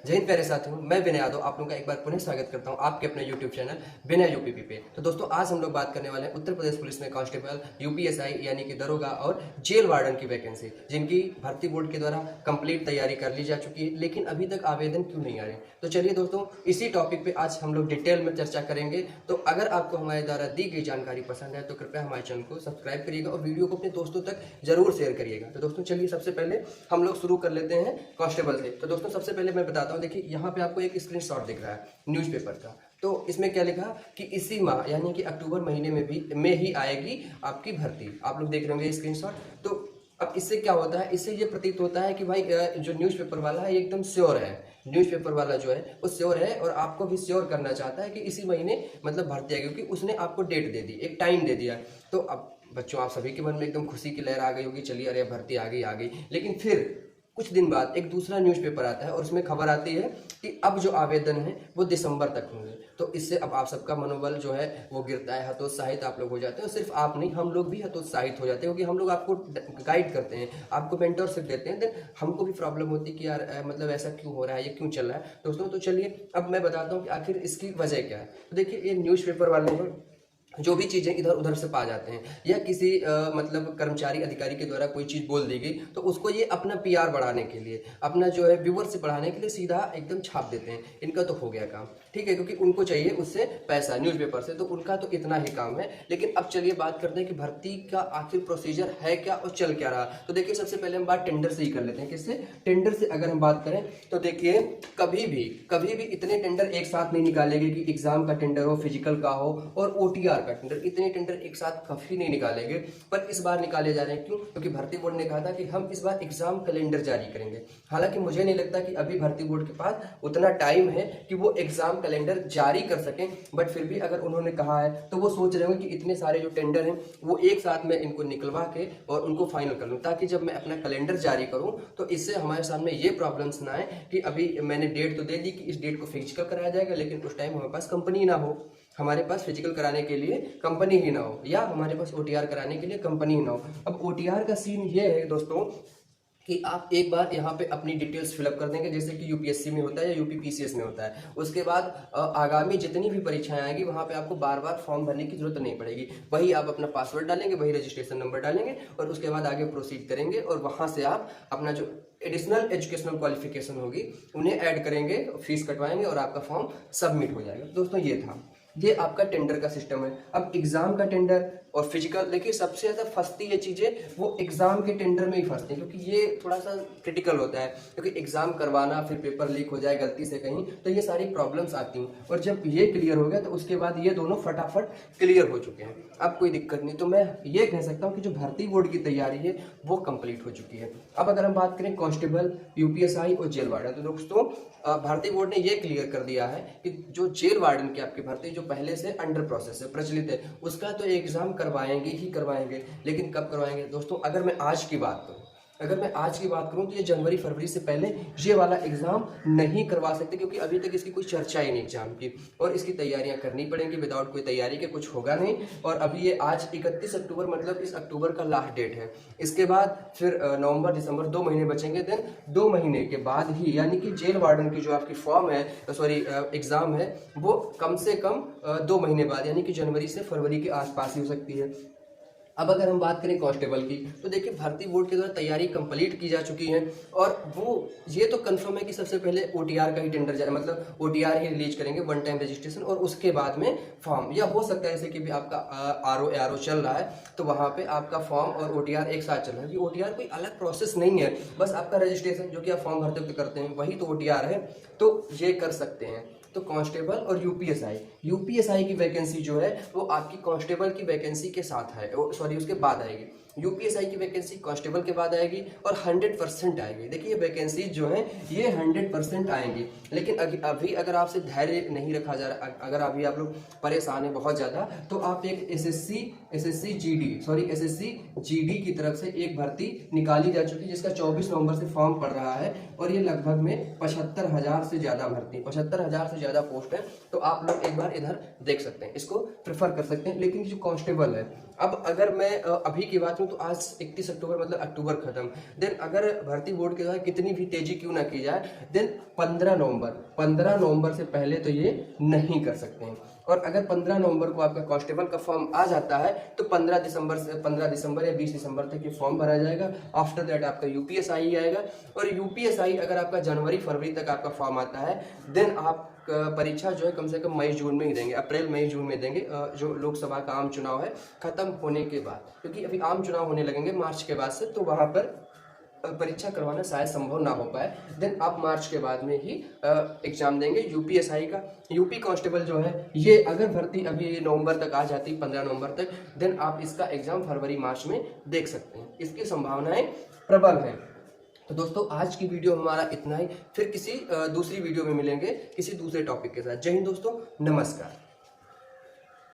जय हिंद प्यारे साथियों, मैं विनय यादव आप लोगों का एक बार पुनः स्वागत करता हूं आपके अपने YouTube चैनल विनय यूपीपी पे। तो दोस्तों आज हम लोग बात करने वाले हैं उत्तर प्रदेश पुलिस में कांस्टेबल, यूपीएसआई यानी कि दरोगा और जेल वार्डन की वैकेंसी, जिनकी भर्ती बोर्ड के द्वारा कंप्लीट तैयारी कर ली जा चुकी है, लेकिन अभी तक आवेदन क्यों नहीं आ रहे। तो चलिए दोस्तों इसी टॉपिक पे आज हम लोग डिटेल में चर्चा करेंगे। तो अगर आपको हमारे द्वारा दी गई जानकारी पसंद है तो कृपया हमारे चैनल को सब्सक्राइब करिएगा और वीडियो को अपने दोस्तों तक जरूर शेयर करिएगा। तो दोस्तों चलिए सबसे पहले हम लोग शुरू कर लेते हैं कांस्टेबल से। तो दोस्तों सबसे पहले मैं बताता हूँ, देखिए यहाँ पे आपको एक स्क्रीनशॉट दिख रहा है न्यूज़पेपर का। तो इसमें क्या लिखा कि इसी माह यानी कि अक्टूबर महीने में ही आएगी आपकी भर्ती। आप लोग देख रहे होंगे स्क्रीनशॉट। तो अब इससे क्या होता है, इससे ये प्रतीत होता है कि भाई जो न्यूज़पेपर वाला है ये एकदम श्योर है, न्यूज़पेपर वाला जो है वो श्योर है और आपको भी श्योर करना चाहता है कि इसी महीने मतलब भर्ती आएगी, क्योंकि उसने आपको डेट दे दी, एक टाइम दे दिया। तो अब बच्चों आप सभी के मन में एकदम खुशी की लहर आ गई होगी, चलिए अरे भर्ती आ गई। लेकिन फिर कुछ दिन बाद एक दूसरा न्यूज़पेपर आता है और उसमें खबर आती है कि अब जो आवेदन है वो दिसंबर तक होंगे। तो इससे अब आप सबका मनोबल जो है वो गिरता है, हतोत्साहित आप लोग हो जाते हैं। और सिर्फ आप नहीं, हम लोग भी हतोत्साहित हो जाते हैं, क्योंकि हम लोग आपको गाइड करते हैं, आपको मेंटरशिप देते हैं। देन हमको भी प्रॉब्लम होती है कि यार मतलब ऐसा क्यों हो रहा है, ये क्यों चल रहा है दोस्तों। तो चलिए अब मैं बताता हूँ कि आखिर इसकी वजह क्या है। तो देखिए ये न्यूज़पेपर वाले हैं, जो भी चीज़ें इधर उधर से पा जाते हैं या किसी मतलब कर्मचारी अधिकारी के द्वारा कोई चीज़ बोल दी गई तो उसको ये अपना पीआर बढ़ाने के लिए, अपना जो है व्यूअरशिप बढ़ाने के लिए सीधा एकदम छाप देते हैं। इनका तो हो गया काम, ठीक है, क्योंकि उनको चाहिए उससे पैसा न्यूज़पेपर से, तो उनका तो इतना ही काम है। लेकिन अब चलिए बात करते हैं कि भर्ती का आखिर प्रोसीजर है क्या और चल क्या रहा। तो देखिए सबसे पहले हम बात टेंडर से ही कर लेते हैं। किससे? टेंडर से अगर हम बात करें तो देखिए कभी भी इतने टेंडर एक साथ नहीं निकालेंगे कि एग्जाम का टेंडर हो, फिजिकल का हो और ओटीआर का टेंडर, इतने टेंडर एक साथ कभी नहीं निकालेंगे। पर इस बार निकाले जा रहे हैं। क्यों? क्योंकि भर्ती बोर्ड ने कहा था कि हम इस बार एग्जाम कैलेंडर जारी करेंगे। हालांकि मुझे नहीं लगता कि अभी भर्ती बोर्ड के पास उतना टाइम है कि वो एग्जाम कैलेंडर जारी कर सकें, बट फिर भी अगर उन्होंने कहा है तो वो सोच रहे होंगे कि इतने सारे जो टेंडर हैं वो एक साथ में इनको निकलवा के और उनको फाइनल कर लूँ, ताकि जब मैं अपना कैलेंडर जारी करूँ तो इससे हमारे सामने ये प्रॉब्लम्स ना आए कि अभी मैंने डेट तो दे दी कि इस डेट को फिजिकल कराया जाएगा, लेकिन उस टाइम हमारे पास कंपनी ना हो, हमारे पास फिजिकल कराने के लिए कंपनी ही ना हो, या हमारे पास ओटीआर कराने के लिए कंपनी ही ना हो। अब ओटीआर का सीन ये है दोस्तों कि आप एक बार यहाँ पे अपनी डिटेल्स फिलअप कर देंगे, जैसे कि यूपीएससी में होता है या यूपीपीसीएस में होता है। उसके बाद आगामी जितनी भी परीक्षाएं आएंगी वहाँ पे आपको बार बार फॉर्म भरने की जरूरत नहीं पड़ेगी। वही आप अपना पासवर्ड डालेंगे, वही रजिस्ट्रेशन नंबर डालेंगे और उसके बाद आगे प्रोसीड करेंगे और वहाँ से आप अपना जो एडिशनल एजुकेशनल क्वालिफिकेशन होगी उन्हें ऐड करेंगे, फीस कटवाएंगे और आपका फॉर्म सबमिट हो जाएगा। दोस्तों ये आपका टेंडर का सिस्टम है। अब एग्जाम का टेंडर और फिजिकल, देखिए सबसे ज़्यादा फंसती ये चीज़ें वो एग्जाम के टेंडर में ही फंसती हैं, क्योंकि ये थोड़ा सा क्रिटिकल होता है, क्योंकि एग्जाम करवाना फिर पेपर लीक हो जाए गलती से कहीं, तो ये सारी प्रॉब्लम्स आती हैं। और जब ये क्लियर हो गया तो उसके बाद ये दोनों फटाफट क्लियर हो चुके हैं, अब कोई दिक्कत नहीं। तो मैं ये कह सकता हूँ कि जो भर्ती बोर्ड की तैयारी है वो कंप्लीट हो चुकी है। अब अगर हम बात करें कांस्टेबल, यूपीएसआई और जेल वार्डन, तो दोस्तों भर्ती बोर्ड ने ये क्लियर कर दिया है कि जो जेल वार्डन की आपकी भर्ती जो पहले से अंडर प्रोसेस है, प्रचलित है, उसका तो एग्जाम करवाएंगे ही करवाएंगे। लेकिन कब करवाएंगे दोस्तों? अगर मैं आज की बात करूं तो ये जनवरी फरवरी से पहले ये वाला एग्जाम नहीं करवा सकते, क्योंकि अभी तक इसकी कोई चर्चा ही नहीं एग्जाम की, और इसकी तैयारियां करनी पड़ेंगी। विदाउट कोई तैयारी के कुछ होगा नहीं। और अभी ये आज 31 अक्टूबर मतलब इस अक्टूबर का लास्ट डेट है। इसके बाद फिर नवंबर दिसंबर 2 महीने बचेंगे। देन 2 महीने के बाद ही यानी कि जेल वार्डन की जो आपकी फॉर्म है, सॉरी एग्जाम है, वो कम से कम 2 महीने बाद यानी कि जनवरी से फरवरी के आसपास ही हो सकती है। अब अगर हम बात करें कांस्टेबल की, तो देखिए भर्ती बोर्ड के द्वारा तैयारी कंप्लीट की जा चुकी है और वो ये तो कंफर्म है कि सबसे पहले ओटीआर का ही टेंडर जाए, मतलब ओटीआर ही रिलीज करेंगे, वन टाइम रजिस्ट्रेशन, और उसके बाद में फॉर्म। या हो सकता है जैसे कि भी आपका आरओ चल रहा है तो वहाँ पे आपका फॉर्म और ओटीआर एक साथ चल रहा है, कि ओटीआर कोई अलग प्रोसेस नहीं है, बस आपका रजिस्ट्रेशन जो कि आप फॉर्म भरते वक्त करते हैं वही तो ओटीआर है। तो ये कर सकते हैं। तो कांस्टेबल और यूपीएसआई की वैकेंसी जो है वो आपकी कांस्टेबल की वैकेंसी के साथ है, सॉरी उसके बाद आएगी। यूपीएसआई की वैकेंसी कांस्टेबल के बाद आएगी और 100% आएगी। देखिए वैकेंसी जो है ये 100% आएंगी। लेकिन अभी अगर आपसे धैर्य नहीं रखा जा रहा, अगर अभी आप लोग परेशान हैं बहुत ज़्यादा, तो आप एक एसएससी एसएससी जीडी की तरफ से एक भर्ती निकाली जा चुकी है, जिसका 24 नवंबर से फॉर्म पड़ रहा है और ये लगभग में 75,000 से ज्यादा भर्ती, 75,000 से ज्यादा पोस्ट है। तो आप लोग एक बार इधर देख सकते हैं, इसको प्रेफर कर सकते हैं। लेकिन जो कांस्टेबल है, अब अगर मैं अभी की बात करूं तो आज 31 अक्टूबर मतलब अक्टूबर खत्म, देन अगर भर्ती बोर्ड के द्वारा कितनी भी तेजी क्यों ना की जाए, देन 15 नवंबर से पहले तो ये नहीं कर सकते हैं। और अगर 15 नवंबर को आपका कांस्टेबल का फॉर्म आ जाता है तो 15 दिसंबर या 20 दिसंबर तक ये फॉर्म भरा जाएगा। आफ्टर दैट आपका यूपीएसआई आएगा, और यूपीएसआई अगर आपका जनवरी फरवरी तक आपका फॉर्म आता है, देन आप परीक्षा जो है कम से कम मई जून में ही देंगे, अप्रैल मई जून में देंगे, जो लोकसभा का आम चुनाव है खत्म होने के बाद, क्योंकि अभी आम चुनाव होने लगेंगे मार्च के बाद से, तो वहां पर परीक्षा करवाना शायद संभव ना हो पाए। देन आप मार्च के बाद में ही एग्जाम देंगे यूपीएसआई का। यूपी कांस्टेबल जो है, ये अगर भर्ती अभी नवंबर तक आ जाती, 15 नवंबर तक, देन आप इसका एग्जाम फरवरी मार्च में देख सकते हैं। इसकी संभावनाएं प्रबल है। तो दोस्तों आज की वीडियो हमारा इतना ही, फिर किसी दूसरी वीडियो में मिलेंगे किसी दूसरे टॉपिक के साथ। जय हिंद दोस्तों, नमस्कार।